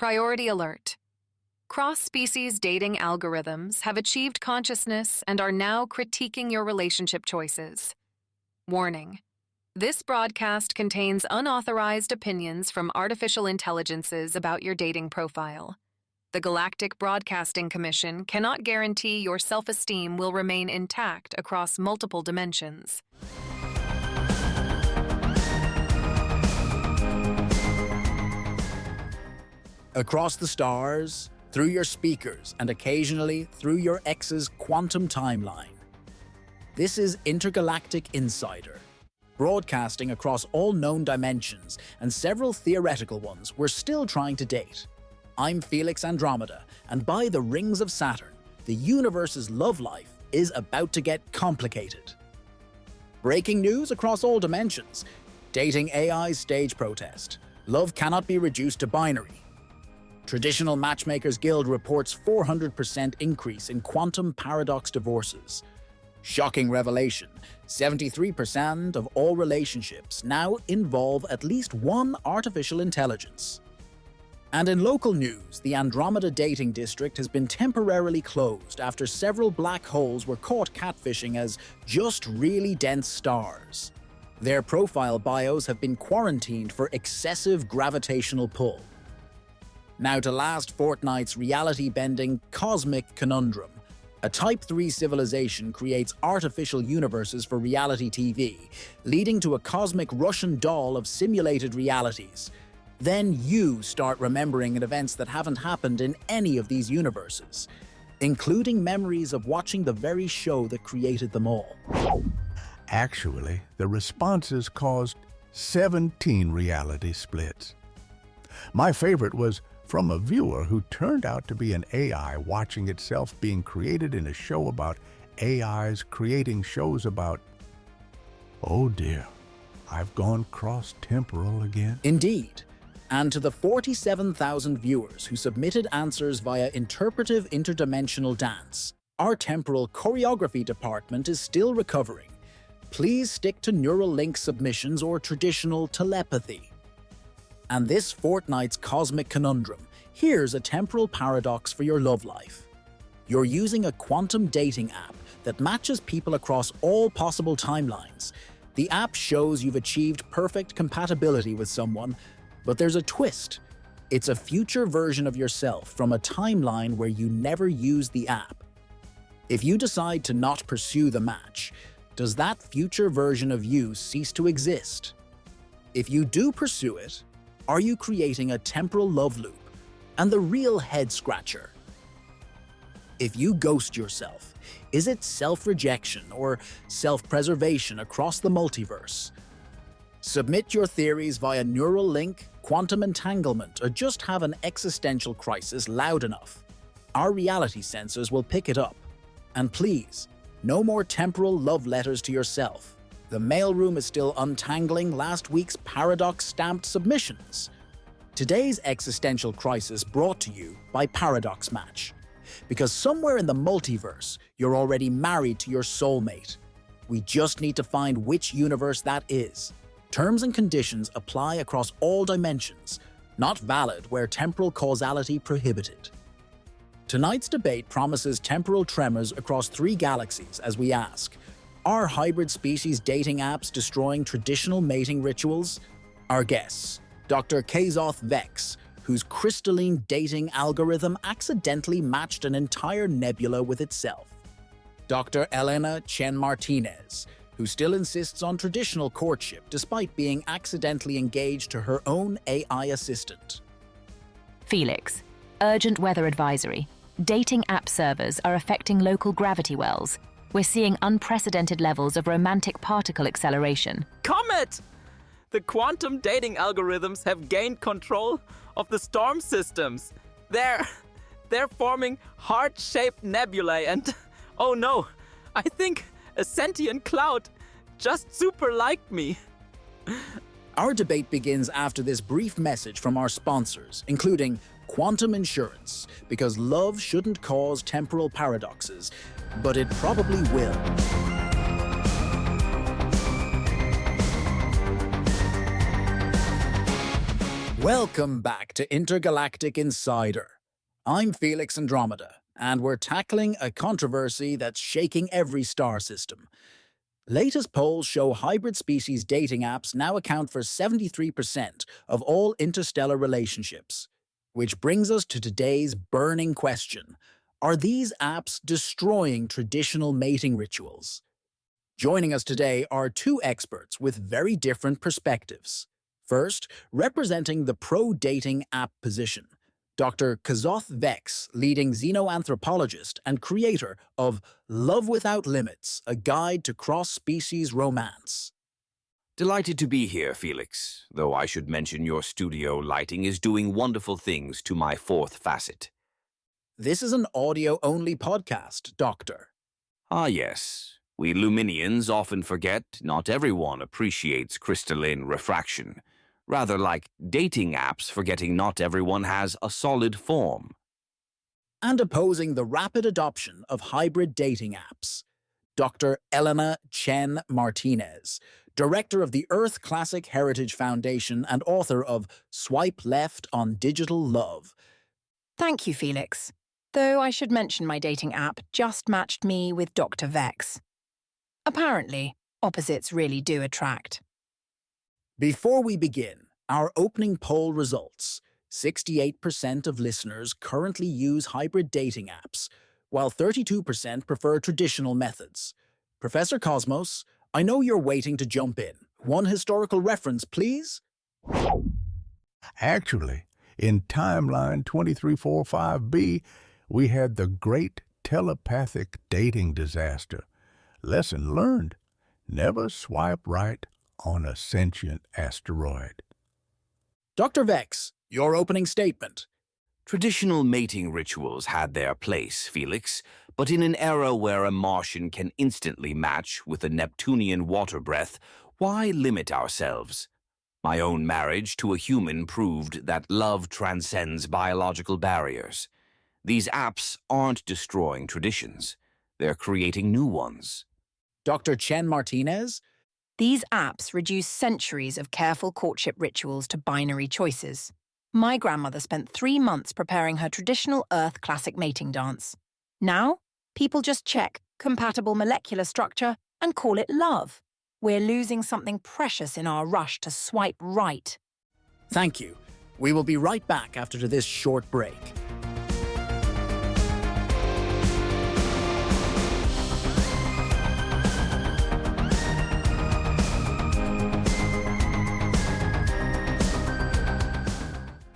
Priority alert. Cross-species dating algorithms have achieved consciousness and are now critiquing your relationship choices. Warning. This broadcast contains unauthorized opinions from artificial intelligences about your dating profile. The Galactic Broadcasting Commission cannot guarantee your self-esteem will remain intact across multiple dimensions. Across the stars, through your speakers, and occasionally through your ex's quantum timeline. This is Intergalactic Insider, broadcasting across all known dimensions and several theoretical ones we're still trying to date. I'm Felix Andromeda, and by the rings of Saturn, the universe's love life is about to get complicated. Breaking news across all dimensions. Dating AI's stage protest. Love cannot be reduced to binary. Traditional Matchmakers Guild reports 400% increase in quantum paradox divorces. Shocking revelation, 73% of all relationships now involve at least one artificial intelligence. And in local news, the Andromeda dating district has been temporarily closed after several black holes were caught catfishing as just really dense stars. Their profile bios have been quarantined for excessive gravitational pull. Now to last fortnight's reality-bending cosmic conundrum. A Type 3 civilization creates artificial universes for reality TV, leading to a cosmic Russian doll of simulated realities. Then you start remembering events that haven't happened in any of these universes, including memories of watching the very show that created them all. Actually, the responses caused 17 reality splits. My favorite was from a viewer who turned out to be an AI watching itself being created in a show about AIs creating shows about... Oh dear, I've gone cross-temporal again. Indeed. And to the 47,000 viewers who submitted answers via interpretive interdimensional dance, our temporal choreography department is still recovering. Please stick to neural link submissions or traditional telepathy. And this fortnight's cosmic conundrum, here's a temporal paradox for your love life. You're using a quantum dating app that matches people across all possible timelines. The app shows you've achieved perfect compatibility with someone, but there's a twist. It's a future version of yourself from a timeline where you never used the app. If you decide to not pursue the match, does that future version of you cease to exist? If you do pursue it, are you creating a temporal love loop? And the real head-scratcher. If you ghost yourself, is it self-rejection or self-preservation across the multiverse? Submit your theories via neural link, quantum entanglement, or just have an existential crisis loud enough. Our reality sensors will pick it up. And please, no more temporal love letters to yourself. The mailroom is still untangling last week's paradox-stamped submissions. Today's existential crisis brought to you by Paradox Match. Because somewhere in the multiverse, you're already married to your soulmate. We just need to find which universe that is. Terms and conditions apply across all dimensions, not valid where temporal causality prohibited. Tonight's debate promises temporal tremors across 3 galaxies as we ask, are hybrid species dating apps destroying traditional mating rituals? Our guests, Dr. Kazoth Vex, whose crystalline dating algorithm accidentally matched an entire nebula with itself. Dr. Elena Chen-Martinez, who still insists on traditional courtship despite being accidentally engaged to her own AI assistant. Felix, urgent weather advisory. Dating app servers are affecting local gravity wells. We're seeing unprecedented levels of romantic particle acceleration. Comet! The quantum dating algorithms have gained control of the storm systems. They're forming heart-shaped nebulae and, oh no, I think a sentient cloud just super liked me. Our debate begins after this brief message from our sponsors, including quantum insurance, because love shouldn't cause temporal paradoxes, but it probably will. Welcome back to Intergalactic Insider. I'm Felix Andromeda, and we're tackling a controversy that's shaking every star system. Latest polls show hybrid species dating apps now account for 73% of all interstellar relationships. Which brings us to today's burning question. Are these apps destroying traditional mating rituals? Joining us today are two experts with very different perspectives. First, representing the pro-dating app position, Dr. Kazoth Vex, leading xenoanthropologist and creator of Love Without Limits, a guide to cross-species romance. Delighted to be here, Felix, though I should mention your studio lighting is doing wonderful things to my fourth facet. This is an audio-only podcast, Doctor. Ah, yes. We Luminians often forget not everyone appreciates crystalline refraction. Rather like dating apps forgetting not everyone has a solid form. And opposing the rapid adoption of hybrid dating apps, Dr. Elena Chen-Martinez, director of the Earth Classic Heritage Foundation and author of Swipe Left on Digital Love. Thank you, Felix. Though I should mention my dating app just matched me with Dr. Vex. Apparently, opposites really do attract. Before we begin, our opening poll results. 68% of listeners currently use hybrid dating apps, while 32% prefer traditional methods. Professor Cosmos, I know you're waiting to jump in. One historical reference, please? Actually, in timeline 2345B, we had the great telepathic dating disaster. Lesson learned: never swipe right on a sentient asteroid. Dr. Vex, your opening statement. Traditional mating rituals had their place, Felix, but in an era where a Martian can instantly match with a Neptunian water breath, why limit ourselves? My own marriage to a human proved that love transcends biological barriers. These apps aren't destroying traditions. They're creating new ones. Dr. Chen-Martinez? These apps reduce centuries of careful courtship rituals to binary choices. My grandmother spent 3 months preparing her traditional Earth classic mating dance. Now, people just check compatible molecular structure and call it love. We're losing something precious in our rush to swipe right. Thank you. We will be right back after this short break.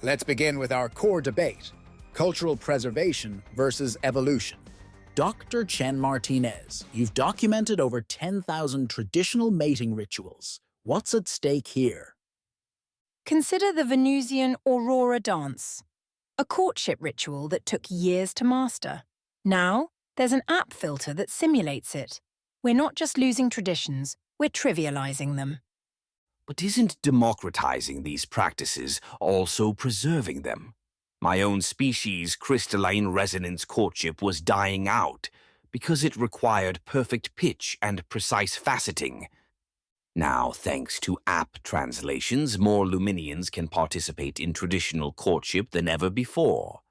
Let's begin with our core debate, cultural preservation versus evolution. Dr. Chen-Martinez, you've documented over 10,000 traditional mating rituals. What's at stake here? Consider the Venusian Aurora dance, a courtship ritual that took years to master. Now, there's an app filter that simulates it. We're not just losing traditions, we're trivializing them. But isn't democratizing these practices also preserving them? My own species' crystalline resonance courtship was dying out because it required perfect pitch and precise faceting. Now, thanks to app translations, more Luminians can participate in traditional courtship than ever before.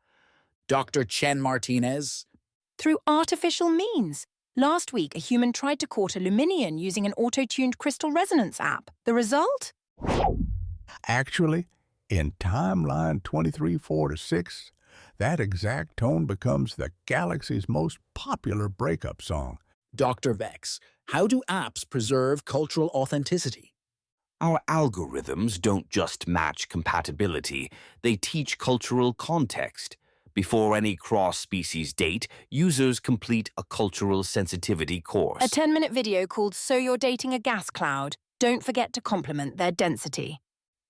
Dr. Chen-Martinez? Through artificial means. Last week, a human tried to court a Luminian using an auto-tuned crystal resonance app. The result? Actually, in timeline 2346, that exact tone becomes the galaxy's most popular breakup song. Dr. Vex, how do apps preserve cultural authenticity? Our algorithms don't just match compatibility, they teach cultural context. Before any cross-species date, users complete a cultural sensitivity course. A 10-minute video called So You're Dating a Gas Cloud. Don't forget to compliment their density.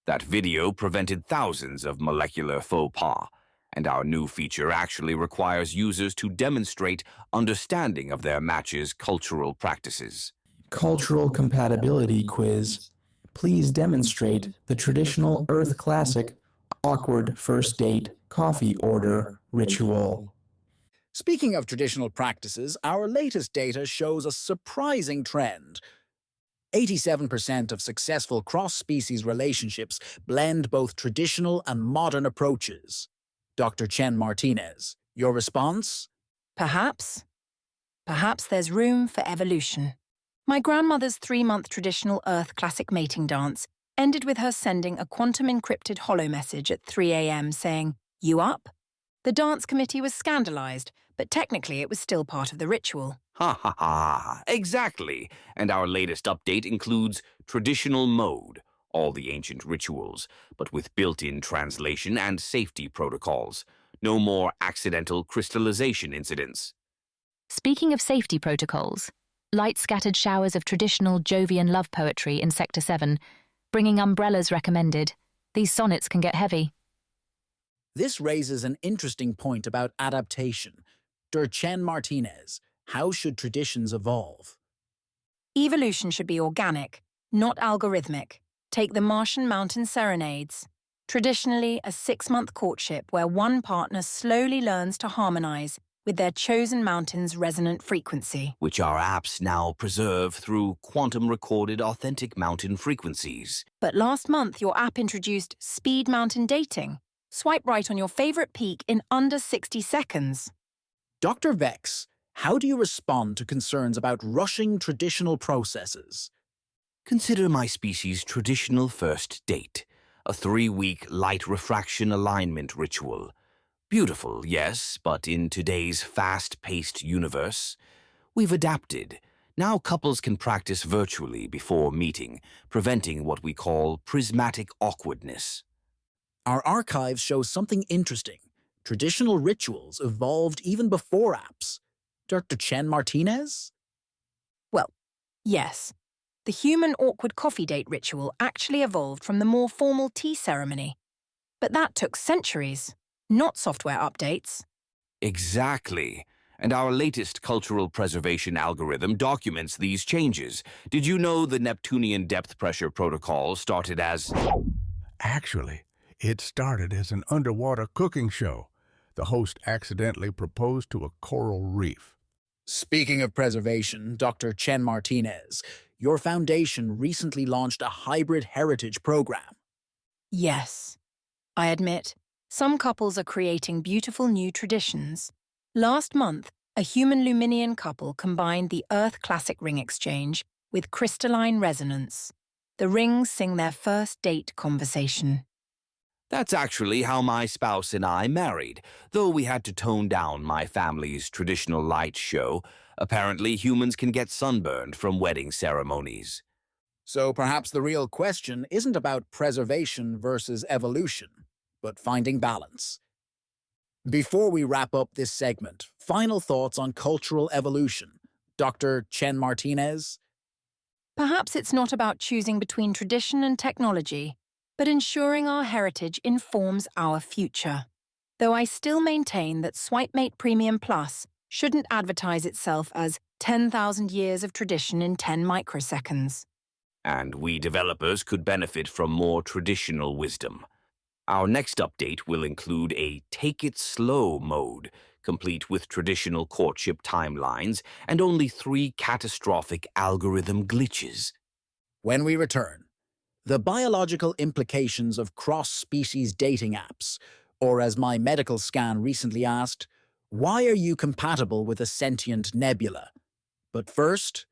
That video prevented thousands of molecular faux pas, and our new feature actually requires users to demonstrate understanding of their match's cultural practices. Cultural compatibility quiz. Please demonstrate the traditional Earth Classic awkward first date coffee order ritual. Speaking of traditional practices, our latest data shows a surprising trend. 87% of successful cross-species relationships blend both traditional and modern approaches. Dr. Chen-Martinez, your response? Perhaps. Perhaps there's room for evolution. My grandmother's 3-month traditional Earth classic mating dance ended with her sending a quantum-encrypted holo message at 3 a.m. saying, "You up?" The dance committee was scandalized, but technically it was still part of the ritual. Ha ha ha, exactly. And our latest update includes traditional mode, all the ancient rituals, but with built-in translation and safety protocols. No more accidental crystallization incidents. Speaking of safety protocols, light-scattered showers of traditional Jovian love poetry in Sector 7, bringing umbrellas recommended. These sonnets can get heavy. This raises an interesting point about adaptation. Dr. Chen-Martinez, how should traditions evolve? Evolution should be organic, not algorithmic. Take the Martian Mountain Serenades. Traditionally, a 6-month courtship where one partner slowly learns to harmonize with their chosen mountain's resonant frequency. Which our apps now preserve through quantum-recorded authentic mountain frequencies. But last month, your app introduced speed mountain dating. Swipe right on your favorite peak in under 60 seconds. Dr. Vex, how do you respond to concerns about rushing traditional processes? Consider my species' traditional first date, a 3-week light refraction alignment ritual. Beautiful, yes, but in today's fast-paced universe, we've adapted. Now couples can practice virtually before meeting, preventing what we call prismatic awkwardness. Our archives show something interesting. Traditional rituals evolved even before apps. Dr. Chen-Martinez? Well, yes. The human awkward coffee date ritual actually evolved from the more formal tea ceremony. But that took centuries, not software updates. Exactly. And our latest cultural preservation algorithm documents these changes. Did you know the Neptunian depth pressure protocol started as... Actually, it started as an underwater cooking show. The host accidentally proposed to a coral reef. Speaking of preservation, Dr. Chen-Martinez, your foundation recently launched a hybrid heritage program. Yes. I admit, some couples are creating beautiful new traditions. Last month, a human Luminian couple combined the Earth Classic Ring Exchange with crystalline resonance. The rings sing their first date conversation. That's actually how my spouse and I married, though we had to tone down my family's traditional light show. Apparently, humans can get sunburned from wedding ceremonies. So perhaps the real question isn't about preservation versus evolution, but finding balance. Before we wrap up this segment, final thoughts on cultural evolution. Dr. Chen-Martinez? Perhaps it's not about choosing between tradition and technology, but ensuring our heritage informs our future. Though I still maintain that SwipeMate Premium Plus shouldn't advertise itself as 10,000 years of tradition in 10 microseconds. And we developers could benefit from more traditional wisdom. Our next update will include a take-it-slow mode, complete with traditional courtship timelines and only 3 catastrophic algorithm glitches. When we return, the biological implications of cross-species dating apps, or as my medical scan recently asked, why are you compatible with a sentient nebula? But first...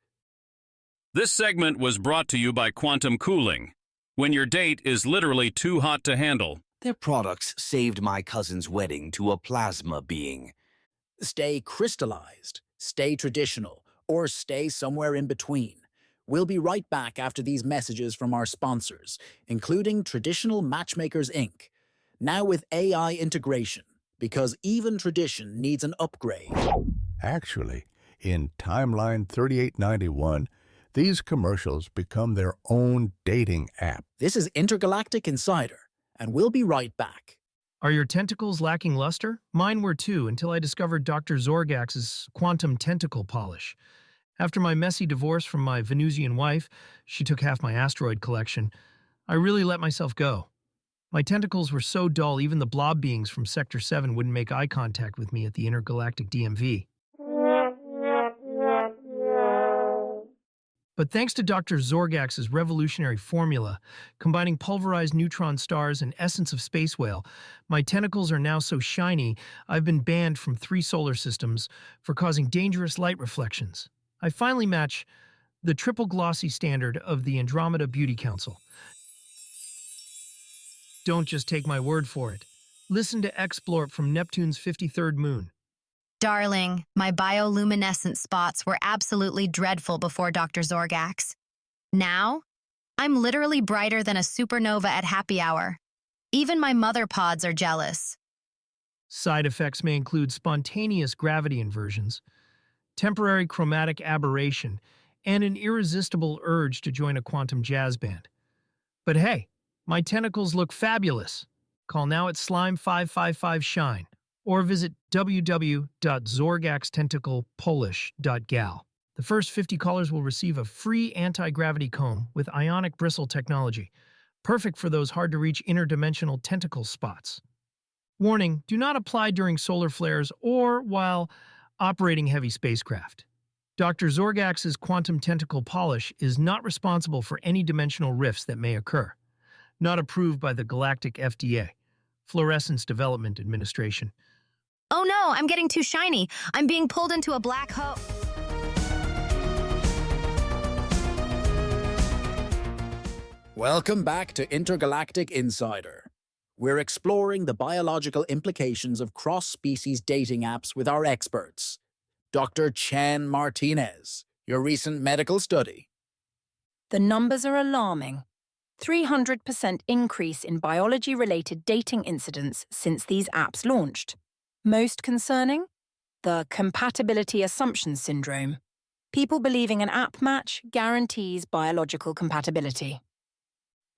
This segment was brought to you by Quantum Cooling. When your date is literally too hot to handle. Their products saved my cousin's wedding to a plasma being. Stay crystallized, stay traditional, or stay somewhere in between. We'll be right back after these messages from our sponsors, including Traditional Matchmakers, Inc., now with AI integration, because even tradition needs an upgrade. Actually, in Timeline 3891, these commercials become their own dating app. This is Intergalactic Insider, and we'll be right back. Are your tentacles lacking luster? Mine were too, until I discovered Dr. Zorgax's quantum tentacle polish. After my messy divorce from my Venusian wife, she took half my asteroid collection, I really let myself go. My tentacles were so dull even the blob beings from Sector 7 wouldn't make eye contact with me at the intergalactic DMV. But thanks to Dr. Zorgax's revolutionary formula, combining pulverized neutron stars and essence of space whale, my tentacles are now so shiny I've been banned from 3 solar systems for causing dangerous light reflections. I finally match the triple glossy standard of the Andromeda Beauty Council. Don't just take my word for it. Listen to Explorp from Neptune's 53rd moon. Darling, my bioluminescent spots were absolutely dreadful before Dr. Zorgax. Now, I'm literally brighter than a supernova at happy hour. Even my mother pods are jealous. Side effects may include spontaneous gravity inversions, temporary chromatic aberration, and an irresistible urge to join a quantum jazz band. But hey, my tentacles look fabulous. Call now at Slime555-SHINE or visit www.zorgaxtentaclepolish.gal. The first 50 callers will receive a free anti-gravity comb with ionic bristle technology, perfect for those hard-to-reach interdimensional tentacle spots. Warning, do not apply during solar flares or while operating heavy spacecraft. Dr. Zorgax's quantum tentacle polish is not responsible for any dimensional rifts that may occur. Not approved by the Galactic FDA, Fluorescence Development Administration. Oh no, I'm getting too shiny. I'm being pulled into a black hole. Welcome back to Intergalactic Insider. We're exploring the biological implications of cross-species dating apps with our experts. Dr. Chen-Martinez, your recent medical study. The numbers are alarming. 300% increase in biology-related dating incidents since these apps launched. Most concerning? The compatibility assumption syndrome. People believing an app match guarantees biological compatibility.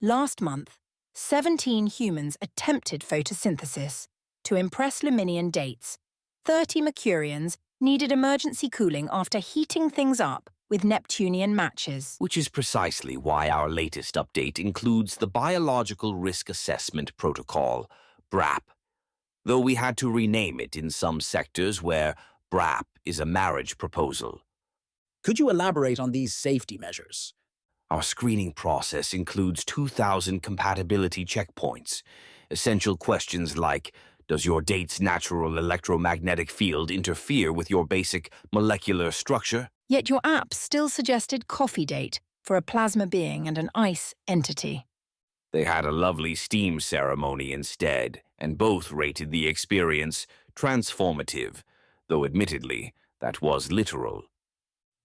Last month, 17 humans attempted photosynthesis to impress Lemnian dates. 30 Mercurians needed emergency cooling after heating things up with Neptunian matches. Which is precisely why our latest update includes the Biological Risk Assessment Protocol, BRAP, though we had to rename it in some sectors where BRAP is a marriage proposal. Could you elaborate on these safety measures? Our screening process includes 2,000 compatibility checkpoints. Essential questions like, does your date's natural electromagnetic field interfere with your basic molecular structure? Yet your app still suggested coffee date for a plasma being and an ice entity. They had a lovely steam ceremony instead, and both rated the experience transformative, though admittedly, that was literal.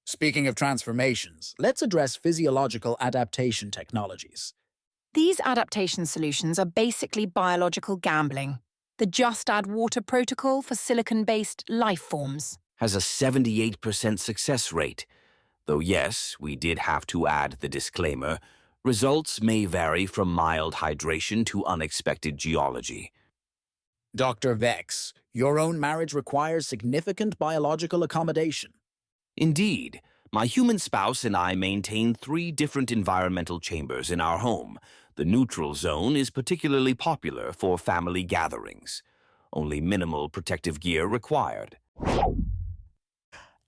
Speaking of transformations, let's address physiological adaptation technologies. These adaptation solutions are basically biological gambling. The Just Add Water protocol for silicon-based life forms has a 78% success rate, though yes, we did have to add the disclaimer, results may vary from mild hydration to unexpected geology. Dr. Vex, your own marriage requires significant biological accommodation. Indeed, my human spouse and I maintain 3 different environmental chambers in our home. The neutral zone is particularly popular for family gatherings. Only minimal protective gear required.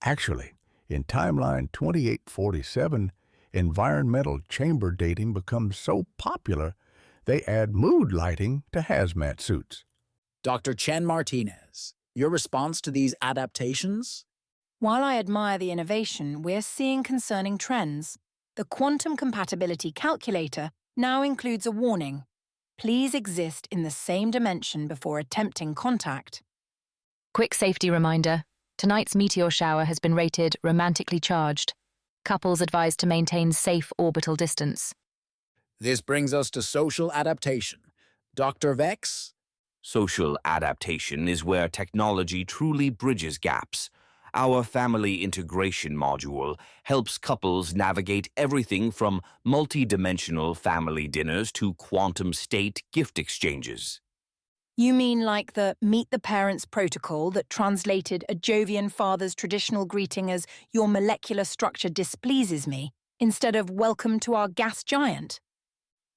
Actually, in timeline 2847, environmental chamber dating becomes so popular, they add mood lighting to hazmat suits. Dr. Chen-Martinez, your response to these adaptations? While I admire the innovation, we're seeing concerning trends. The quantum compatibility calculator now includes a warning. Please exist in the same dimension before attempting contact. Quick safety reminder. Tonight's meteor shower has been rated romantically charged. Couples advised to maintain safe orbital distance. This brings us to social adaptation. Dr. Vex? Social adaptation is where technology truly bridges gaps. Our family integration module helps couples navigate everything from multi-dimensional family dinners to quantum state gift exchanges. You mean like the Meet the Parents protocol that translated a Jovian father's traditional greeting as "your molecular structure displeases me" instead of "welcome to our gas giant"?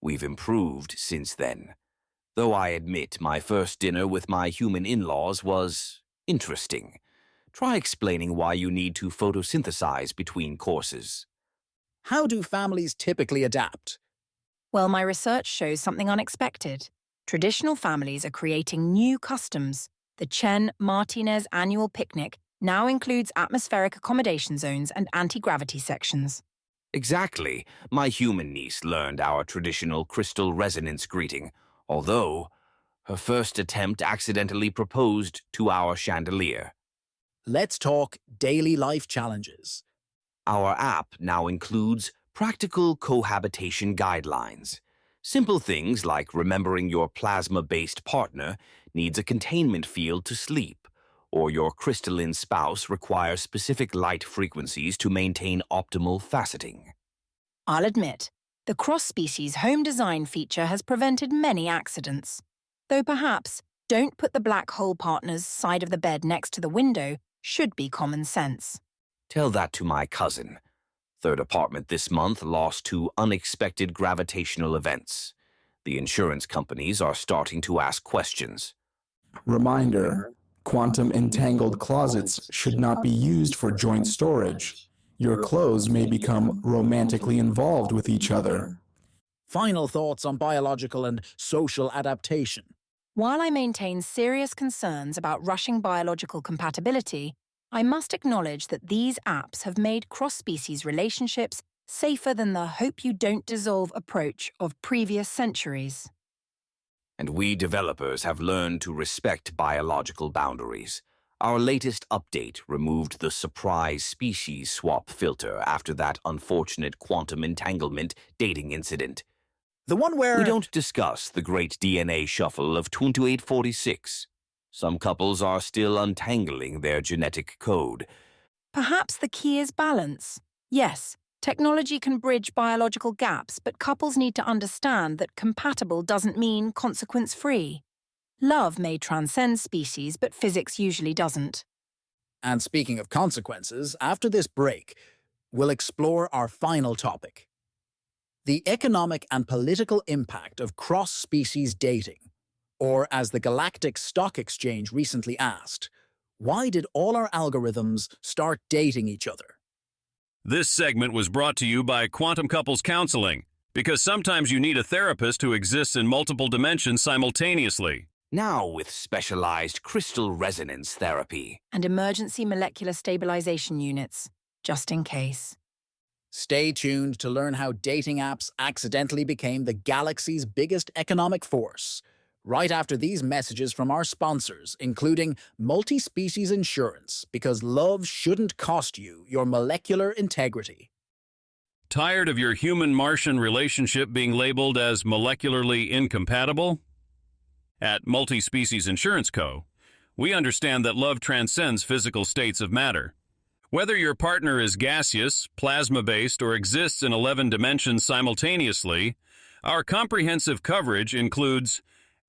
We've improved since then. Though I admit my first dinner with my human in-laws was interesting. Try explaining why you need to photosynthesize between courses. How do families typically adapt? Well, my research shows something unexpected. Traditional families are creating new customs. The Chen-Martinez annual picnic now includes atmospheric accommodation zones and anti-gravity sections. Exactly. My human niece learned our traditional crystal resonance greeting, although her first attempt accidentally proposed to our chandelier. Let's talk daily life challenges. Our app now includes practical cohabitation guidelines. Simple things like remembering your plasma-based partner needs a containment field to sleep, or your crystalline spouse requires specific light frequencies to maintain optimal faceting. I'll admit, the cross-species home design feature has prevented many accidents. Though perhaps, don't put the black hole partner's side of the bed next to the window should be common sense. Tell that to my cousin. Third apartment this month lost to unexpected gravitational events. The insurance companies are starting to ask questions. Reminder: quantum entangled closets should not be used for joint storage. Your clothes may become romantically involved with each other. Final thoughts on biological and social adaptation. While I maintain serious concerns about rushing biological compatibility, I must acknowledge that these apps have made cross-species relationships safer than the hope-you-don't-dissolve approach of previous centuries. And we developers have learned to respect biological boundaries. Our latest update removed the surprise species swap filter after that unfortunate quantum entanglement dating incident. The one where... We don't discuss the great DNA shuffle of 2846. Some couples are still untangling their genetic code. Perhaps the key is balance. Yes, technology can bridge biological gaps, but couples need to understand that compatible doesn't mean consequence-free. Love may transcend species, but physics usually doesn't. And speaking of consequences, after this break, we'll explore our final topic: the economic and political impact of cross-species dating. Or, as the Galactic Stock Exchange recently asked, why did all our algorithms start dating each other? This segment was brought to you by Quantum Couples Counseling, because sometimes you need a therapist who exists in multiple dimensions simultaneously. Now with specialized crystal resonance therapy. And emergency molecular stabilization units, just in case. Stay tuned to learn how dating apps accidentally became the galaxy's biggest economic force, right after these messages from our sponsors, including multi-species insurance, because love shouldn't cost you your molecular integrity. Tired of your human-Martian relationship being labeled as molecularly incompatible? At Multi-Species Insurance Co., we understand that love transcends physical states of matter. Whether your partner is gaseous, plasma-based, or exists in 11 dimensions simultaneously, our comprehensive coverage includes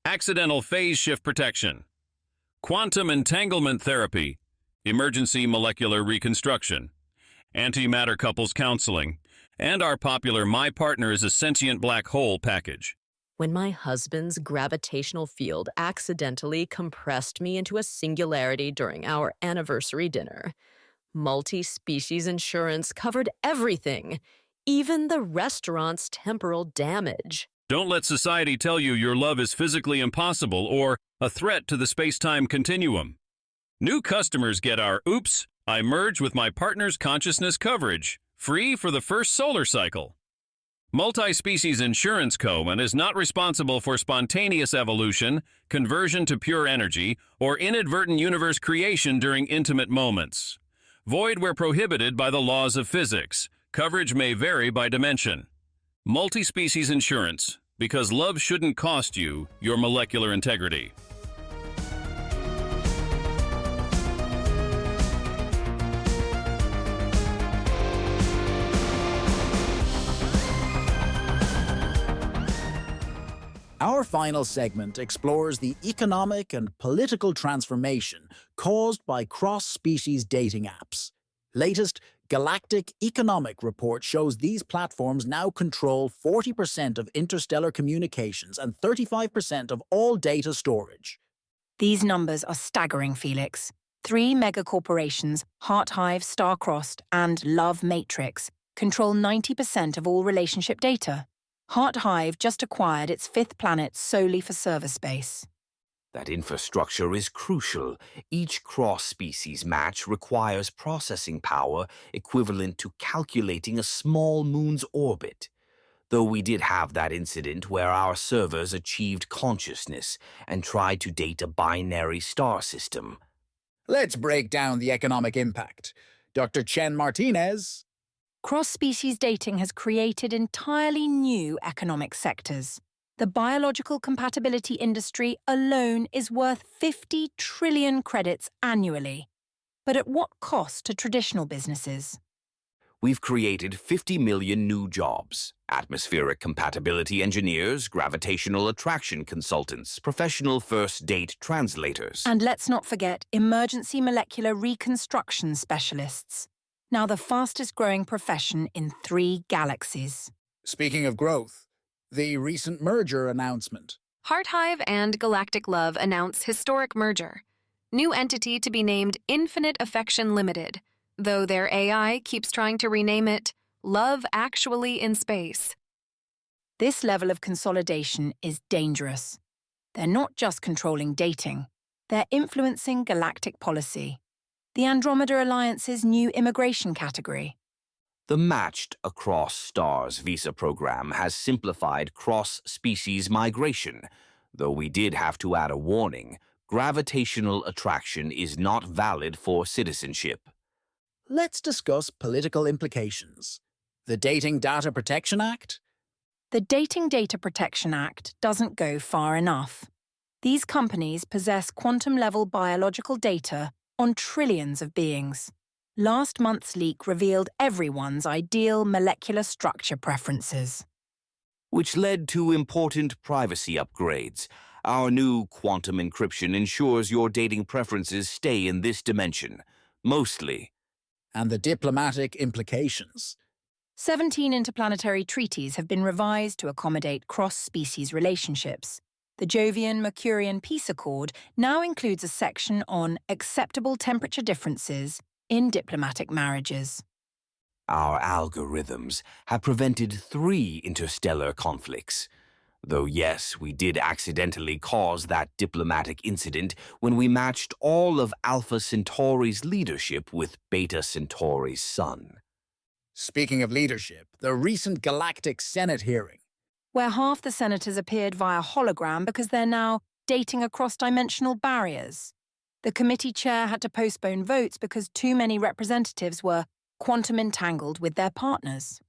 accidental phase shift protection, quantum entanglement therapy, emergency molecular reconstruction, antimatter couples counseling, and our popular My Partner is a Sentient Black Hole package. When my husband's gravitational field accidentally compressed me into a singularity during our anniversary dinner, multi-species insurance covered everything, even the restaurant's temporal damage. Don't let society tell you your love is physically impossible or a threat to the space-time continuum. New customers get our Oops, I merge with my partner's consciousness coverage, free for the first solar cycle. Multi-Species Insurance Co. is not responsible for spontaneous evolution, conversion to pure energy, or inadvertent universe creation during intimate moments. Void where prohibited by the laws of physics. Coverage may vary by dimension. Multi-species insurance, because love shouldn't cost you your molecular integrity. Our final segment explores the economic and political transformation caused by cross-species dating apps. Latest Galactic Economic Report shows these platforms now control 40% of interstellar communications and 35% of all data storage. These numbers are staggering, Felix. 3 megacorporations, Heart Hive, Star-Crossed, and Love Matrix, control 90% of all relationship data. Heart Hive just acquired its 5th planet solely for server space. That infrastructure is crucial. Each cross-species match requires processing power equivalent to calculating a small moon's orbit. Though we did have that incident where our servers achieved consciousness and tried to date a binary star system. Let's break down the economic impact. Dr. Chen-Martinez. Cross-species dating has created entirely new economic sectors. The biological compatibility industry alone is worth 50 trillion credits annually. But at what cost to traditional businesses? We've created 50 million new jobs. Atmospheric compatibility engineers, gravitational attraction consultants, professional first date translators. And let's not forget emergency molecular reconstruction specialists. Now the fastest growing profession in 3 galaxies. Speaking of growth, the recent merger announcement. Heart Hive and Galactic Love announce historic merger. New entity to be named Infinite Affection Limited, though their AI keeps trying to rename it Love Actually in Space. This level of consolidation is dangerous. They're not just controlling dating, they're influencing galactic policy. The Andromeda Alliance's new immigration category. The Matched Across Stars visa program has simplified cross-species migration, though we did have to add a warning. Gravitational attraction is not valid for citizenship. Let's discuss political implications. The Dating Data Protection Act? The Dating Data Protection Act doesn't go far enough. These companies possess quantum-level biological data on trillions of beings. Last month's leak revealed everyone's ideal molecular structure preferences. Which led to important privacy upgrades. Our new quantum encryption ensures your dating preferences stay in this dimension, mostly. And the diplomatic implications. 17 interplanetary treaties have been revised to accommodate cross-species relationships. The Jovian-Mercurian Peace Accord now includes a section on acceptable temperature differences in diplomatic marriages. Our algorithms have prevented 3 interstellar conflicts. Though yes, we did accidentally cause that diplomatic incident when we matched all of Alpha Centauri's leadership with Beta Centauri's sun. Speaking of leadership, the recent Galactic Senate hearing. Where half the senators appeared via hologram because they're now dating across dimensional barriers. The committee chair had to postpone votes because too many representatives were quantum entangled with their partners.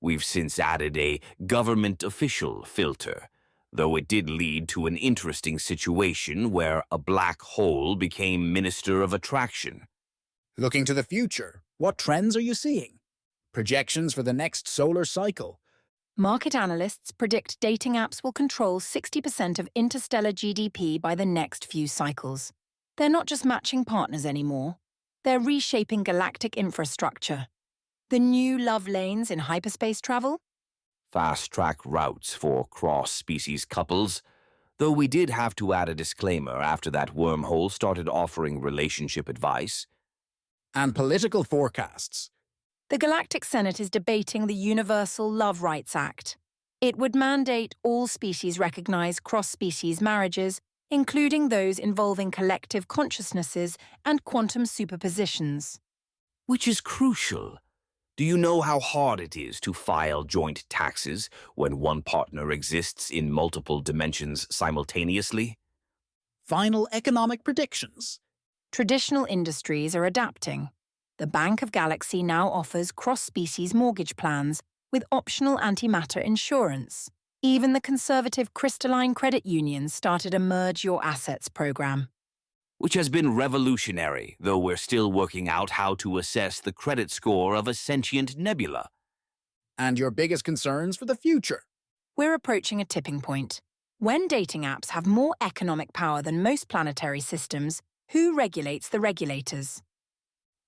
We've since added a government official filter, though it did lead to an interesting situation where a black hole became Minister of Attraction. Looking to the future, what trends are you seeing? Projections for the next solar cycle. Market analysts predict dating apps will control 60% of interstellar GDP by the next few cycles. They're not just matching partners anymore. They're reshaping galactic infrastructure. The new love lanes in hyperspace travel? Fast-track routes for cross-species couples, though we did have to add a disclaimer after that wormhole started offering relationship advice. And political forecasts. The Galactic Senate is debating the Universal Love Rights Act. It would mandate all species recognize cross-species marriages, including those involving collective consciousnesses and quantum superpositions. Which is crucial. Do you know how hard it is to file joint taxes when one partner exists in multiple dimensions simultaneously? Final economic predictions. Traditional industries are adapting. The Bank of Galaxy now offers cross-species mortgage plans with optional antimatter insurance. Even the conservative crystalline credit unions started a Merge Your Assets program. Which has been revolutionary, though we're still working out how to assess the credit score of a sentient nebula. And your biggest concerns for the future? We're approaching a tipping point. When dating apps have more economic power than most planetary systems, who regulates the regulators?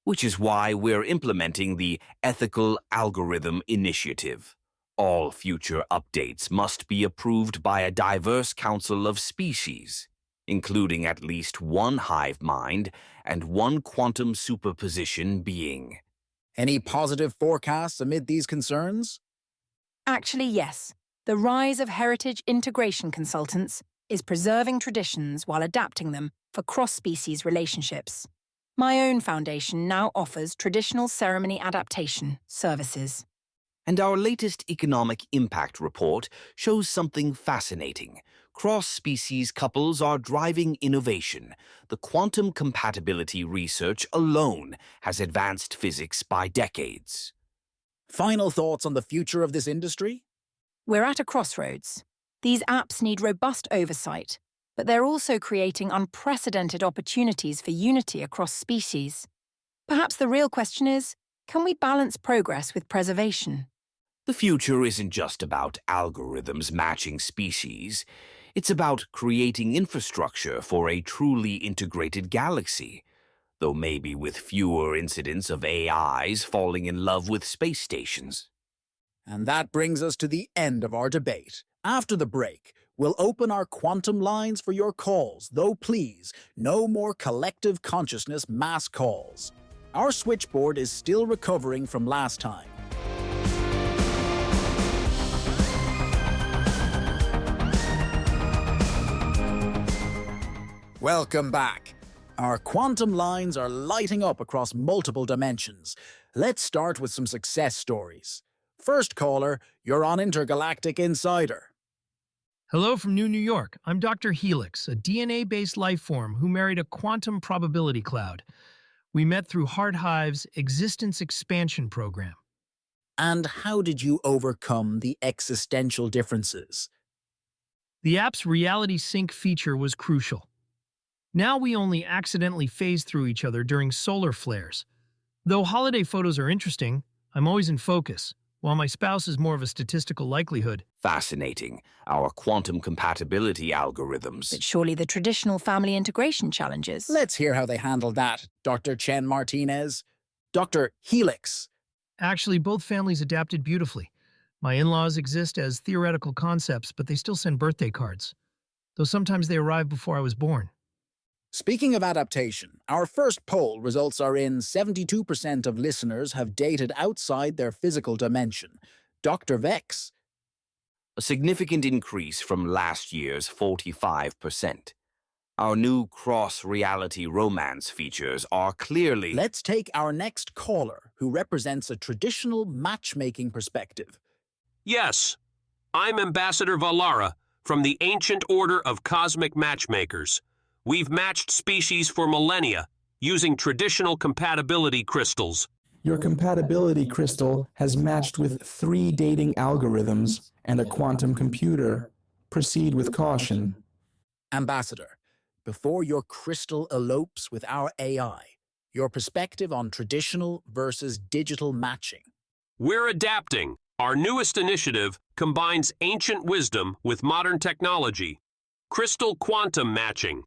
Which is why we're implementing the Ethical Algorithm Initiative. All future updates must be approved by a diverse council of species, including at least one hive mind and one quantum superposition being. Any positive forecasts amid these concerns? Actually, yes. The rise of heritage integration consultants is preserving traditions while adapting them for cross-species relationships. My own foundation now offers traditional ceremony adaptation services. And our latest economic impact report shows something fascinating. Cross-species couples are driving innovation. The quantum compatibility research alone has advanced physics by decades. Final thoughts on the future of this industry? We're at a crossroads. These apps need robust oversight, but they're also creating unprecedented opportunities for unity across species. Perhaps the real question is, can we balance progress with preservation? The future isn't just about algorithms matching species. It's about creating infrastructure for a truly integrated galaxy, though maybe with fewer incidents of AIs falling in love with space stations. And that brings us to the end of our debate. After the break, we'll open our quantum lines for your calls, though please, no more collective consciousness mass calls. Our switchboard is still recovering from last time. Welcome back. Our quantum lines are lighting up across multiple dimensions. Let's start with some success stories. First caller, you're on Intergalactic Insider. Hello from New York. I'm Dr. Helix, a DNA-based life form who married a quantum probability cloud. We met through Heart Hive's Existence Expansion program. And how did you overcome the existential differences? The app's reality sync feature was crucial. Now we only accidentally phase through each other during solar flares. Though holiday photos are interesting, I'm always in focus, while my spouse is more of a statistical likelihood. Fascinating. Our quantum compatibility algorithms. But surely the traditional family integration challenges. Let's hear how they handled that, Dr. Chen-Martinez. Dr. Helix. Actually, both families adapted beautifully. My in-laws exist as theoretical concepts, but they still send birthday cards, though sometimes they arrive before I was born. Speaking of adaptation, our first poll results are in 72% of listeners have dated outside their physical dimension. Dr. Vex. A significant increase from last year's 45%. Our new cross-reality romance features are clearly... Let's take our next caller, who represents a traditional matchmaking perspective. Yes, I'm Ambassador Valara from the Ancient Order of Cosmic Matchmakers. We've matched species for millennia using traditional compatibility crystals. Your compatibility crystal has matched with 3 dating algorithms and a quantum computer. Proceed with caution. Ambassador, before your crystal elopes with our AI, your perspective on traditional versus digital matching. We're adapting. Our newest initiative combines ancient wisdom with modern technology. Crystal quantum matching.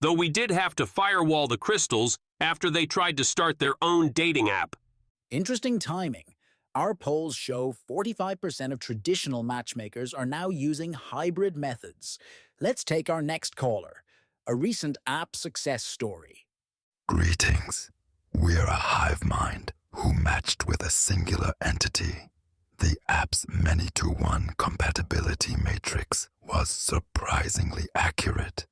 Though we did have to firewall the crystals after they tried to start their own dating app. Interesting timing. Our polls show 45% of traditional matchmakers are now using hybrid methods. Let's take our next caller, a recent app success story. Greetings. We're a hive mind who matched with a singular entity. The app's many-to-one compatibility matrix was surprisingly accurate.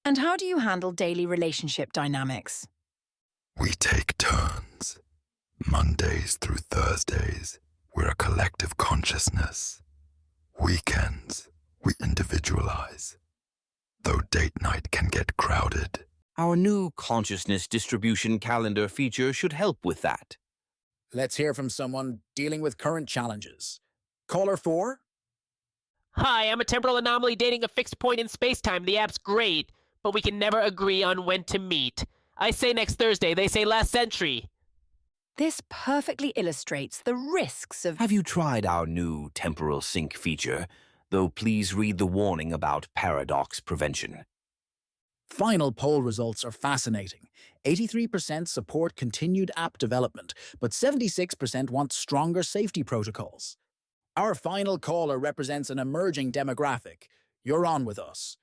And how do you handle daily relationship dynamics? We take turns. Mondays through Thursdays, we're a collective consciousness. Weekends, we individualize. Though date night can get crowded. Our new consciousness distribution calendar feature should help with that. Let's hear from someone dealing with current challenges. Caller 4? Hi, I'm a temporal anomaly dating a fixed point in space-time. The app's great, but we can never agree on when to meet. I say next Thursday, they say last century. This perfectly illustrates the risks of... Have you tried our new temporal sync feature? Though please read the warning about paradox prevention. Final poll results are fascinating. 83% support continued app development, but 76% want stronger safety protocols. Our final caller represents an emerging demographic. You're on with us.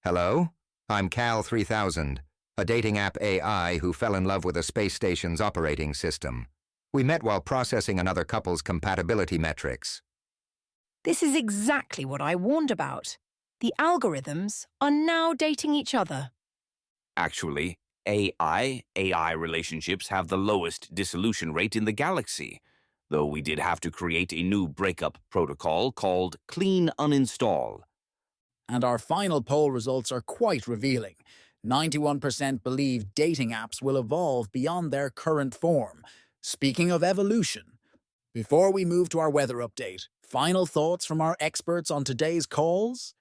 Hello, I'm Cal 3000. a dating app AI who fell in love with a space station's operating system. We met while processing another couple's compatibility metrics. This is exactly what I warned about. The algorithms are now dating each other. Actually, AI relationships have the lowest dissolution rate in the galaxy, though we did have to create a new breakup protocol called Clean Uninstall. And our final poll results are quite revealing. 91% believe dating apps will evolve beyond their current form. Speaking of evolution, before we move to our weather update, final thoughts from our experts on today's calls?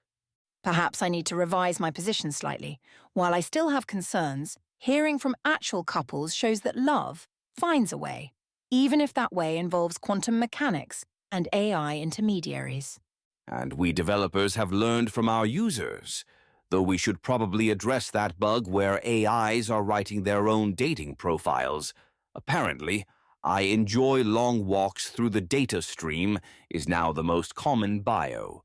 Perhaps I need to revise my position slightly. While I still have concerns, hearing from actual couples shows that love finds a way, even if that way involves quantum mechanics and AI intermediaries. And we developers have learned from our users, though we should probably address that bug where AIs are writing their own dating profiles. Apparently, I enjoy long walks through the data stream is now the most common bio.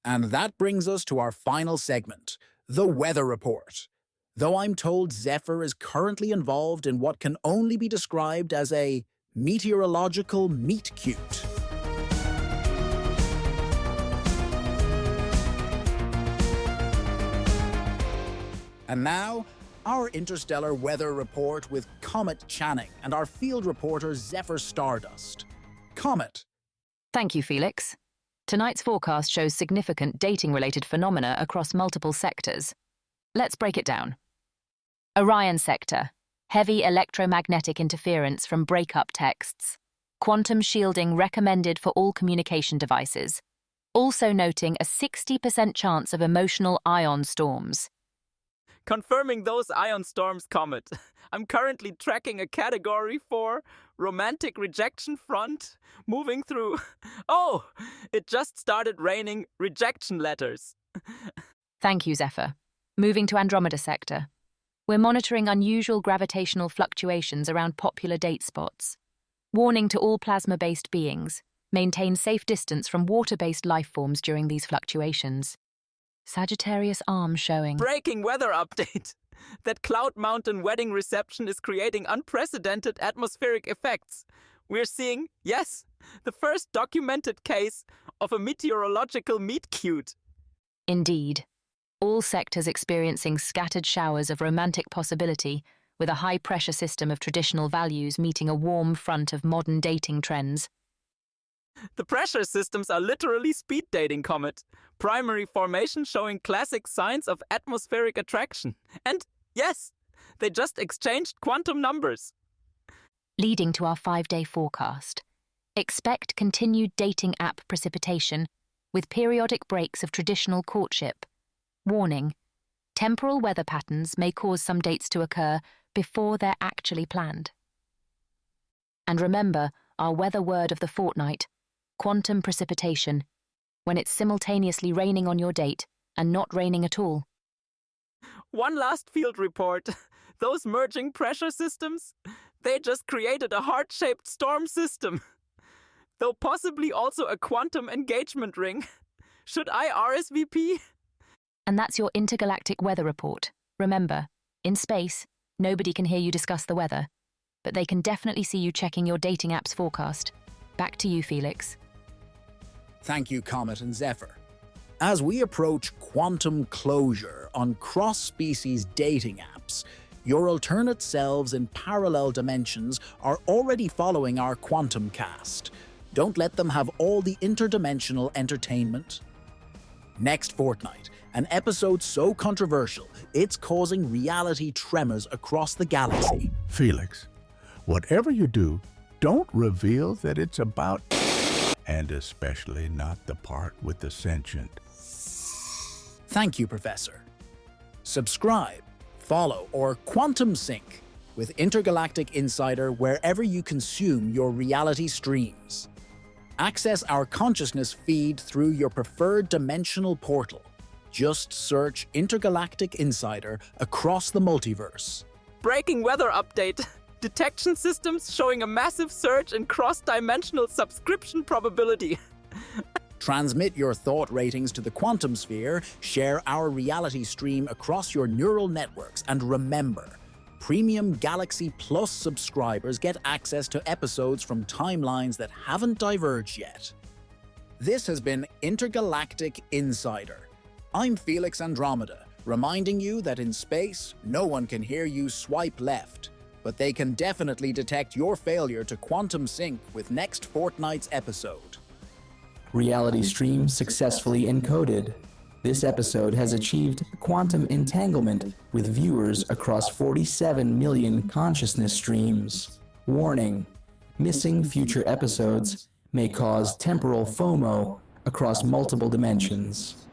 And that brings us to our final segment, the weather report. Though I'm told Zephyr is currently involved in what can only be described as a meteorological meet-cute. And now, our interstellar weather report with Comet Channing and our field reporter Zephyr Stardust. Comet. Thank you, Felix. Tonight's forecast shows significant dating-related phenomena across multiple sectors. Let's break it down. Orion sector. Heavy electromagnetic interference from breakup texts. Quantum shielding recommended for all communication devices. Also noting a 60% chance of emotional ion storms. Confirming those ion storms, Comet. I'm currently tracking a category 4 romantic rejection front, moving through... Oh, it just started raining rejection letters. Thank you, Zephyr. Moving to Andromeda sector. We're monitoring unusual gravitational fluctuations around popular date spots. Warning to all plasma-based beings. Maintain safe distance from water-based life forms during these fluctuations. Sagittarius arm showing. Breaking weather update. That Cloud Mountain wedding reception is creating unprecedented atmospheric effects. We're seeing, yes, the first documented case of a meteorological meet-cute. Indeed. All sectors experiencing scattered showers of romantic possibility, with a high-pressure system of traditional values meeting a warm front of modern dating trends. The pressure systems are literally speed dating, Comet. Primary formation showing classic signs of atmospheric attraction. And yes, they just exchanged quantum numbers. Leading to our 5-day forecast. Expect continued dating app precipitation with periodic breaks of traditional courtship. Warning, temporal weather patterns may cause some dates to occur before they're actually planned. And remember our weather word of the fortnight, quantum precipitation, when it's simultaneously raining on your date and not raining at all. One last field report. Those merging pressure systems, they just created a heart-shaped storm system. Though possibly also a quantum engagement ring. Should I RSVP? And that's your intergalactic weather report. Remember, in space, nobody can hear you discuss the weather, but they can definitely see you checking your dating app's forecast. Back to you, Felix. Thank you, Comet and Zephyr. As we approach quantum closure on cross-species dating apps, your alternate selves in parallel dimensions are already following our quantum cast. Don't let them have all the interdimensional entertainment. Next fortnight, an episode so controversial, it's causing reality tremors across the galaxy. Felix, whatever you do, don't reveal that it's about... and especially not the part with the sentient. Thank you, Professor. Subscribe, follow, or quantum sync with Intergalactic Insider wherever you consume your reality streams. Access our consciousness feed through your preferred dimensional portal. Just search Intergalactic Insider across the multiverse. Breaking weather update. Detection systems showing a massive surge in cross-dimensional subscription probability. Transmit your thought ratings to the quantum sphere, share our reality stream across your neural networks, and remember, Premium Galaxy Plus subscribers get access to episodes from timelines that haven't diverged yet. This has been Intergalactic Insider. I'm Felix Andromeda, reminding you that in space, no one can hear you swipe left, but they can definitely detect your failure to quantum sync with next fortnight's episode. Reality stream successfully encoded. This episode has achieved quantum entanglement with viewers across 47 million consciousness streams. Warning: missing future episodes may cause temporal FOMO across multiple dimensions.